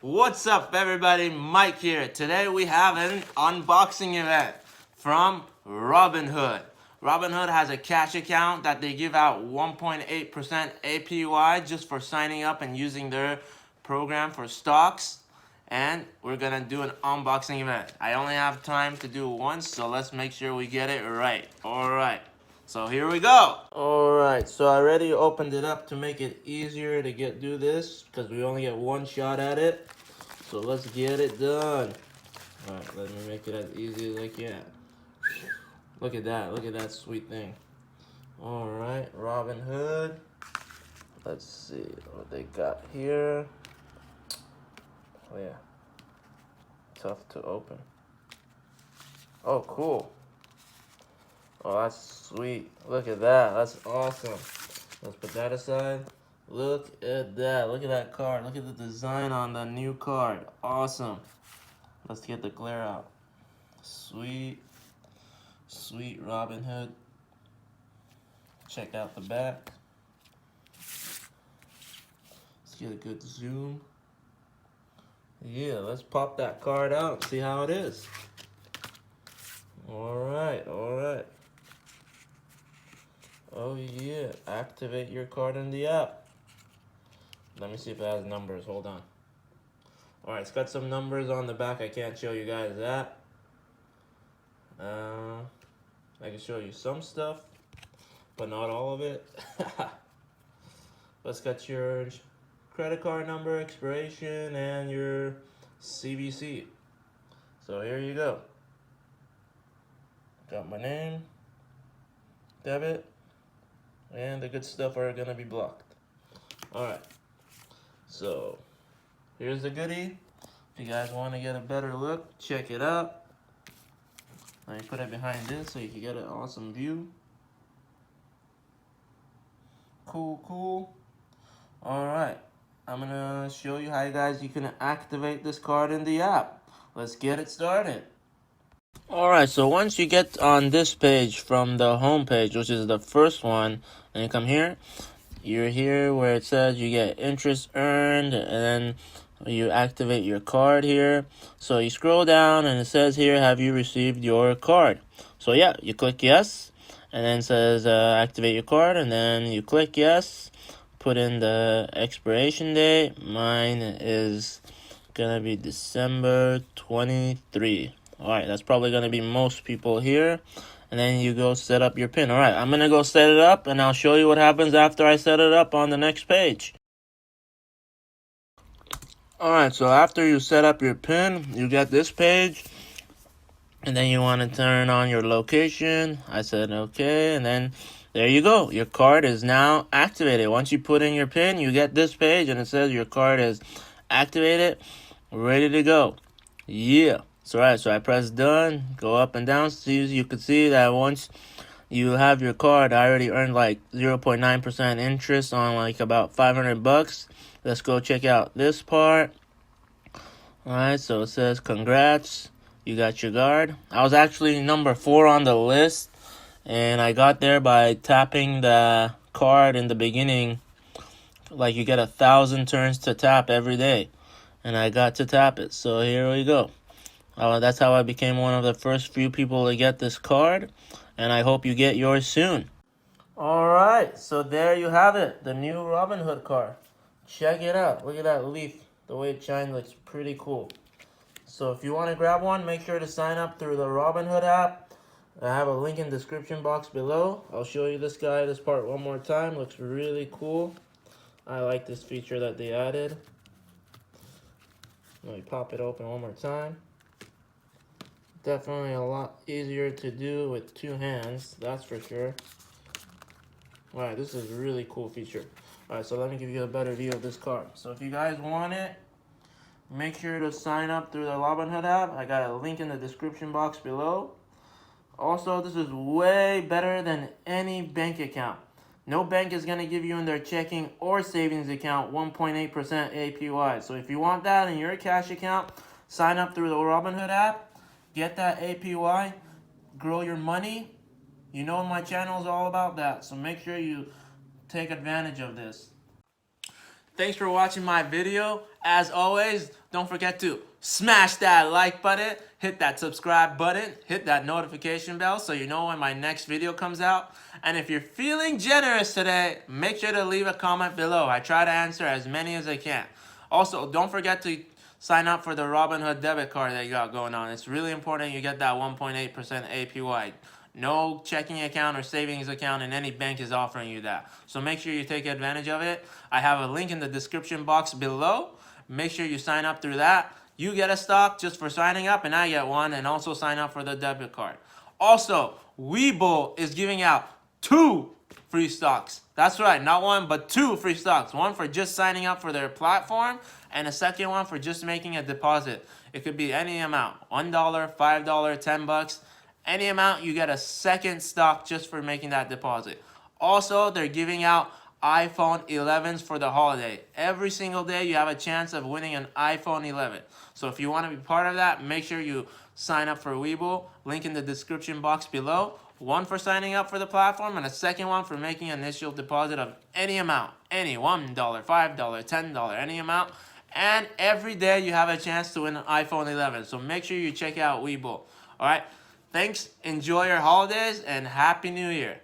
What's up, everybody? Mike here. Today we have an unboxing event from Robinhood. Robinhood has a cash account that they give out 1.8% APY just for signing up and using their program for stocks. And we're gonna do an unboxing event. I only have time to do one, so let's make sure we get it right. Alright, so here we go. Alright, so I already opened it up to make it easier to do this because we only get one shot at it. So let's get it done. Alright, let me make it as easy as I can. Look at that sweet thing. Alright, Robinhood. Let's see what they got here. Oh yeah, tough to open. Oh, cool. Oh, that's sweet. Look at that. That's awesome. Let's put that aside. Look at that. Look at that card. Look at the design on the new card. Awesome. Let's get the glare out. Sweet. Sweet Robinhood. Check out the back. Let's get a good zoom. Yeah, let's pop that card out and see how it is. Alright, alright. Oh yeah, activate your card in the app. Let me see if it has numbers, hold on. Alright, it's got some numbers on the back, I can't show you guys that. I can show you some stuff, but not all of it. But it's got your credit card number, expiration, and your CVC. So here you go. Got my name, debit, and the good stuff are gonna be blocked. Alright, so here's the goodie. If you guys want to get a better look, check it out. Let me put it behind this so you can get an awesome view. Cool, cool. Alright, I'm gonna show you how you can activate this card in the app. Let's get it started. Alright, so once you get on this page from the home page, which is the first one, and you come here, you're here where it says you get interest earned, and then you activate your card here. So you scroll down and it says here, have you received your card? So yeah, you click yes, and then it says activate your card, and then you click yes, put in the expiration date. Mine is gonna be December 23. Alright, that's probably gonna be most people here. And then you go set up your PIN. Alright, I'm gonna go set it up, and I'll show you what happens after I set it up on the next page. Alright, so after you set up your PIN, you get this page, and then you want to turn on your location. I said okay, and then there you go. Your card is now activated. Once you put in your PIN, you get this page, and it says your card is activated, ready to go. Yeah. So alright, so I press done, go up and down. See, you can see that once you have your card, I already earned like 0.9% interest on like about $500. Let's go check out this part. Alright, so it says congrats, you got your card. I was actually number 4 on the list, and I got there by tapping the card in the beginning. Like you get 1,000 turns to tap every day, and I got to tap it. So here we go. That's how I became one of the first few people to get this card, and I hope you get yours soon. Alright, so there you have it, the new Robinhood card. Check it out. Look at that leaf. The way it shines looks pretty cool. So if you want to grab one, make sure to sign up through the Robinhood app. I have a link in the description box below. I'll show you this part one more time. Looks really cool. I like this feature that they added. Let me pop it open one more time. Definitely a lot easier to do with 2 hands, that's for sure. Alright, this is a really cool feature. Alright, so let me give you a better view of this card. So if you guys want it, make sure to sign up through the Robinhood app. I got a link in the description box below. Also, this is way better than any bank account. No bank is going to give you in their checking or savings account 1.8% APY. So if you want that in your cash account, sign up through the Robinhood app. Get that APY, grow your money. You know my channel is all about that, so make sure you take advantage of this. Thanks for watching my video. As always, don't forget to smash that like button, hit that subscribe button, hit that notification bell so you know when my next video comes out. And if you're feeling generous today, make sure to leave a comment below. I try to answer as many as I can. Also, don't forget to sign up for the Robinhood debit card that you got going on. It's really important you get that 1.8% APY. No checking account or savings account in any bank is offering you that. So make sure you take advantage of it. I have a link in the description box below. Make sure you sign up through that. You get a stock just for signing up, and I get one, and also sign up for the debit card. Also, WeBull is giving out 2 free stocks. That's right, not 1, but 2 free stocks. One for just signing up for their platform, and a second one for just making a deposit. It could be any amount, $1, $5, $10. Any amount, you get a second stock just for making that deposit. Also, they're giving out iPhone 11s for the holiday. Every single day, you have a chance of winning an iPhone 11. So if you want to be part of that, make sure you sign up for WeBull. Link in the description box below. One for signing up for the platform, and a second one for making an initial deposit of any amount. Any $1, $5, $10, any amount. And every day, you have a chance to win an iPhone 11. So make sure you check out WeBull. All right? Thanks, enjoy your holidays, and Happy New Year.